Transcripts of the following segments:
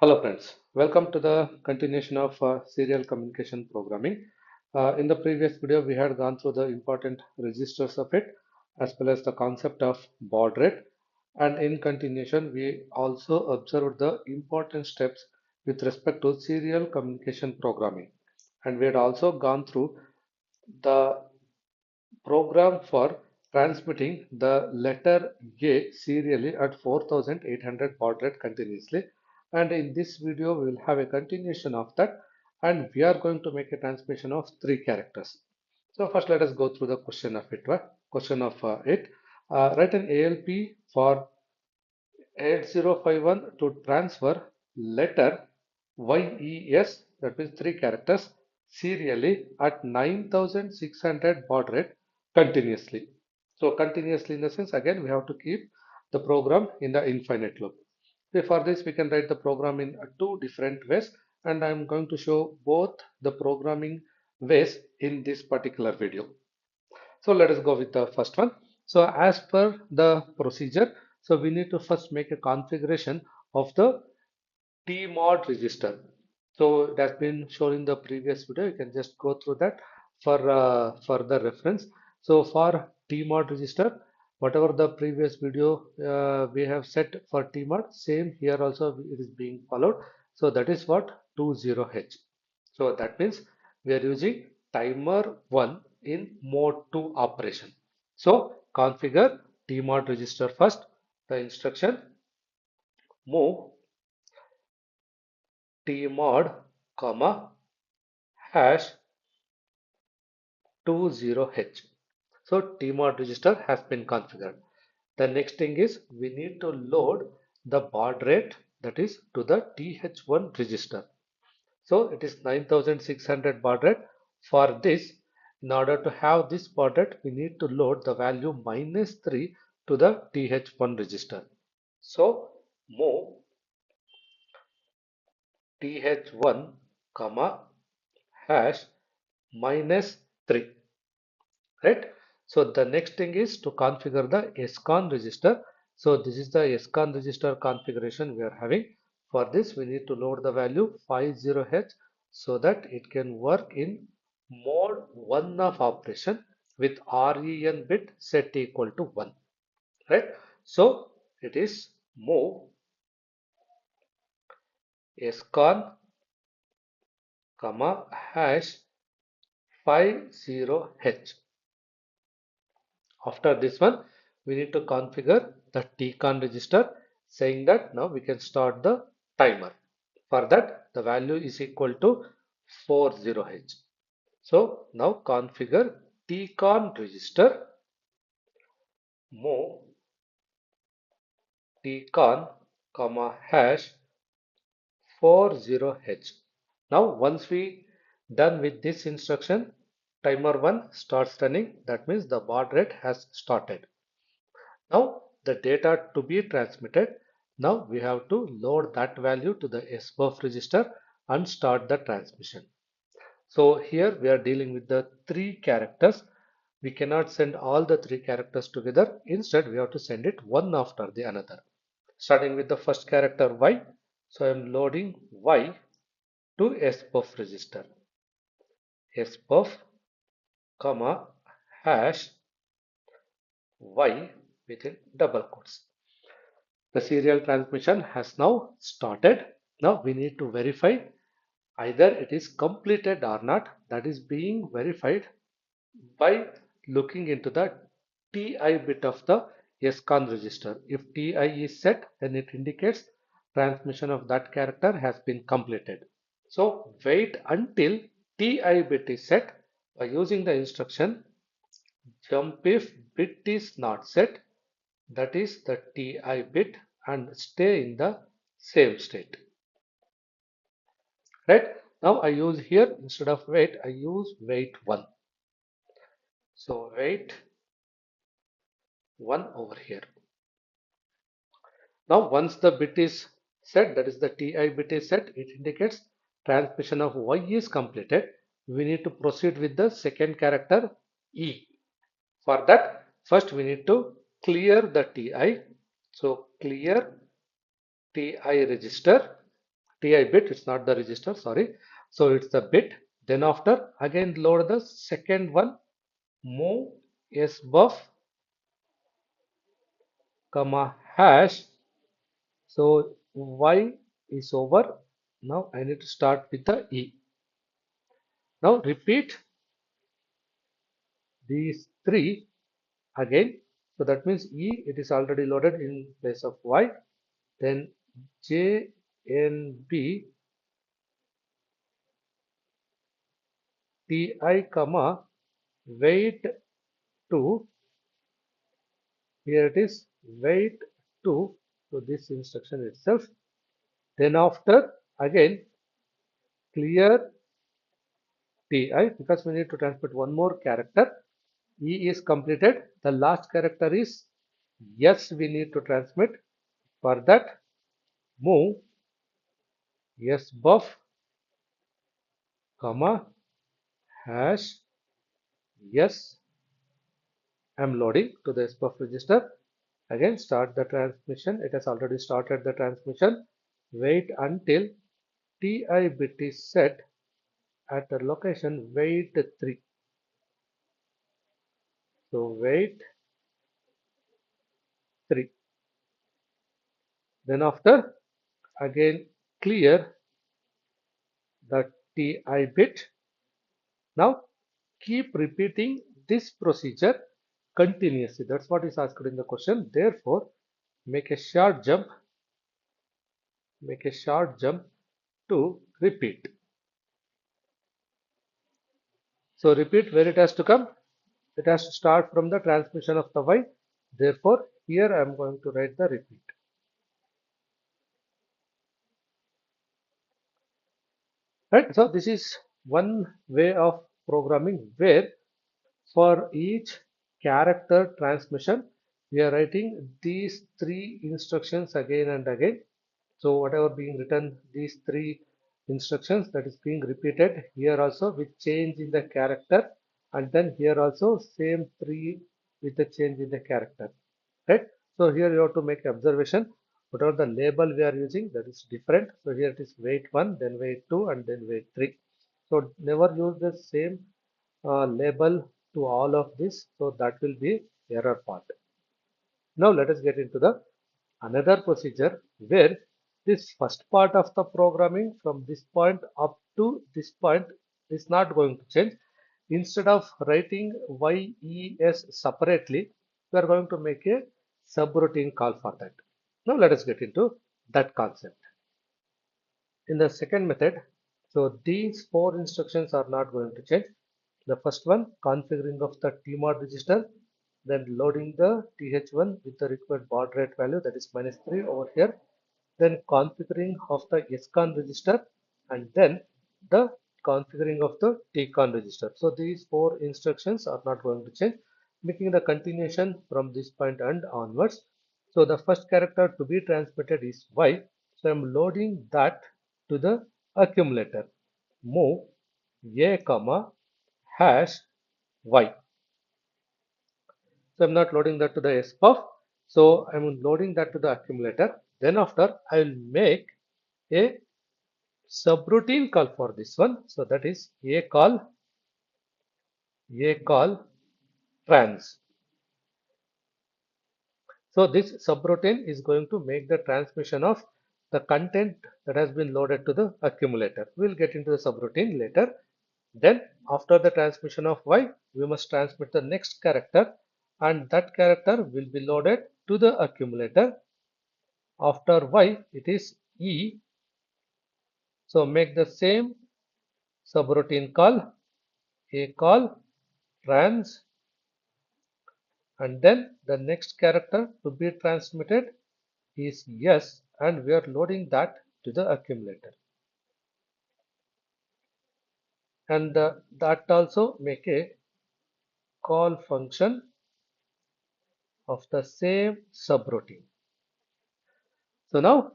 Hello friends, welcome to the continuation of serial communication programming. In the previous video, we had gone through the important registers of it as well as the concept of baud rate. And in continuation, we also observed the important steps with respect to serial communication programming. And we had also gone through the program for transmitting the letter A serially at 4800 baud rate continuously, and in this video we will have a continuation of that, and we are going to make a transmission of three characters. So first let us go through the question of it. Write an ALP for 8051 to transfer letter YES, that means three characters, serially at 9600 baud rate continuously. So continuously in the sense, again we have to keep the program in the infinite loop. So for this we can write the program in two different ways, and I am going to show both the programming ways in this particular video. So let us go with the first one. So as per the procedure, so we need to first make a configuration of the tmod register. So it has been shown in the previous video. You can just go through that for further reference. So for tmod register, whatever the previous video we have set for tmod, same here also it is being followed. So that is what 20H. So that means we are using timer 1 in mode 2 operation. So configure tmod register first. The instruction move tmod comma hash 20H. So tmod register has been configured. The next thing is we need to load the baud rate, that is to the TH1 register. So it is 9600 baud rate. For this, in order to have this baud rate, we need to load the value -3 to the TH1 register. So move TH1 comma hash -3, right? So the next thing is to configure the SCON register. So this is the SCON register configuration we are having. For this we need to load the value 50H so that it can work in mode 1 of operation with REN bit set equal to 1, right? So it is move SCON comma hash 50H. After this one, we need to configure the tcon register, saying that now we can start the timer. For that, the value is equal to 40H. So now configure tcon register, move tcon comma hash 40H. Now once we done with this instruction, timer 1 starts running. That means the baud rate has started. Now the data to be transmitted, now we have to load that value to the SBUF register and start the transmission. So here we are dealing with the three characters. We cannot send all the three characters together. Instead, we have to send it one after the another. Starting with the first character Y. So I am loading Y to SBUF register. SBUF comma hash Y within double quotes. The serial transmission has now started. Now we need to verify either it is completed or not. That is being verified by looking into the TI bit of the SCON register. If TI is set, then it indicates transmission of that character has been completed. So wait until TI bit is set by using the instruction jump if bit is not set, that is the TI bit, and stay in the same state. Right? Now I use here, instead of wait, I use wait 1. So wait 1 over here. Now once the bit is set, that is the TI bit is set, it indicates transmission of Y is completed. We need to proceed with the second character E. For that, first we need to clear the TI. So clear TI register. TI bit, it's not the register, sorry. So it's the bit. Then after again load the second one, move sbuff comma hash. So Y is over. Now I need to start with the E. Now repeat these three again. So that means E, it is already loaded in place of Y. Then J, N, B, Ti, comma, wait 2. Here it is wait 2. So this instruction itself. Then after again clear Ti, because we need to transmit one more character. E is completed. The last character is yes, we need to transmit. For that, move yes buff comma hash yes. I'm loading to the SBUF register. Again, start the transmission. It has already started the transmission. Wait until TI bit is set at the location wait 3. So wait 3. Then after again clear the TI bit. Now keep repeating this procedure continuously. That's what is asked in the question. Therefore, make a short jump to repeat. So repeat where it has to come. It has to start from the transmission of the Y. Therefore, here I am going to write the repeat. Right. So this is one way of programming where for each character transmission, we are writing these three instructions again and again. So whatever being written, these three instructions that is being repeated here also with change in the character, and then here also same three with the change in the character, right? So here you have to make observation. Whatever the label we are using, that is different. So here it is wait 1, then wait 2, and then wait 3. So never use the same label to all of this. So that will be error part. Now let us get into the another procedure where this first part of the programming from this point up to this point is not going to change. Instead of writing YES separately, we are going to make a subroutine call for that. Now let us get into that concept. In the second method, so these four instructions are not going to change. The first one, configuring of the TMOD register, then loading the TH1 with the required baud rate value, that is -3 over here, then configuring of the SCON register, and then the configuring of the TCON register. So these four instructions are not going to change, making the continuation from this point and onwards. So the first character to be transmitted is Y. So I'm loading that to the accumulator. Move A comma hash Y. So I'm not loading that to the SPUF. So I'm loading that to the accumulator. Then after I will make a subroutine call for this one. So that is a call trans. So this subroutine is going to make the transmission of the content that has been loaded to the accumulator. We'll get into the subroutine later. Then after the transmission of Y, we must transmit the next character, and that character will be loaded to the accumulator. After Y, it is E. So make the same subroutine call, a call trans, and then the next character to be transmitted is yes, and we are loading that to the accumulator. And that also make a call function of the same subroutine. So now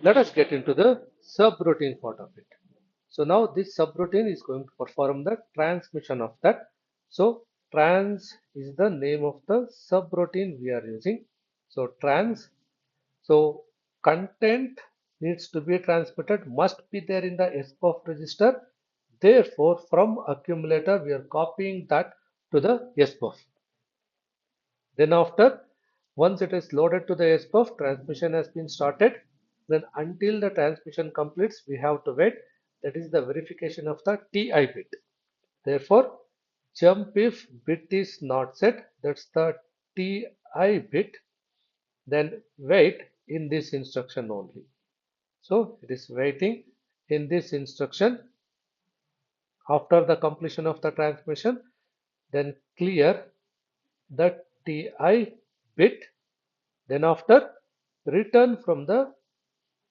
let us get into the subroutine part of it. So now this subroutine is going to perform the transmission of that. So trans is the name of the subroutine we are using. So trans, so content needs to be transmitted must be there in the SBUF register. Therefore, from accumulator, we are copying that to the SBUF. Then after, once it is loaded to the SBUF, transmission has been started. Then until the transmission completes, we have to wait. That is the verification of the TI bit. Therefore, jump if bit is not set, that's the TI bit, then wait in this instruction only. So it is waiting in this instruction. After the completion of the transmission, then clear the TI bit, then after return from the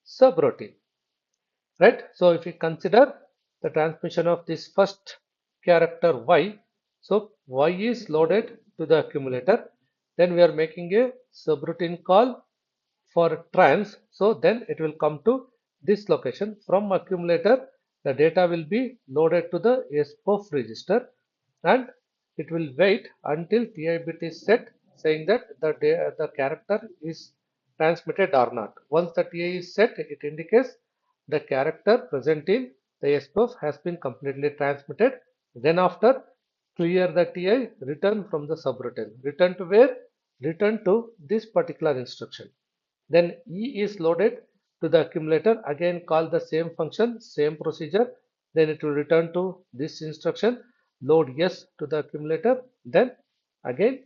subroutine. Right? So if we consider the transmission of this first character y, so y is loaded to the accumulator, then we are making a subroutine call for trans, so then it will come to this location. From accumulator, the data will be loaded to the SBUF register and it will wait until TI bit is set, saying that the character is transmitted or not. Once the TI is set, it indicates the character present in the SBUF has been completely transmitted. Then after, clear the TI, return from the subroutine. Return to where? Return to this particular instruction. Then E is loaded to the accumulator. Again call the same function, same procedure. Then it will return to this instruction. Load S to the accumulator. Then again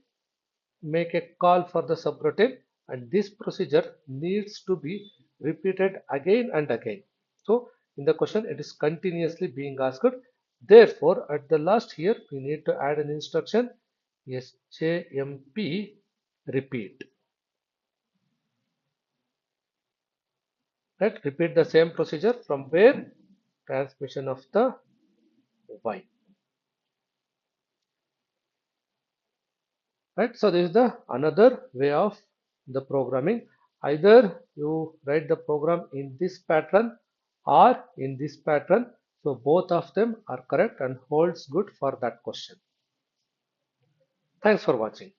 make a call for the subroutine, and this procedure needs to be repeated again and again. So in the question it is continuously being asked. Therefore at the last here we need to add an instruction SJMP repeat. Right, repeat the same procedure from where transmission of the y. Right, so this is the another way of the programming. Either you write the program in this pattern or in this pattern. So both of them are correct and holds good for that question. Thanks for watching.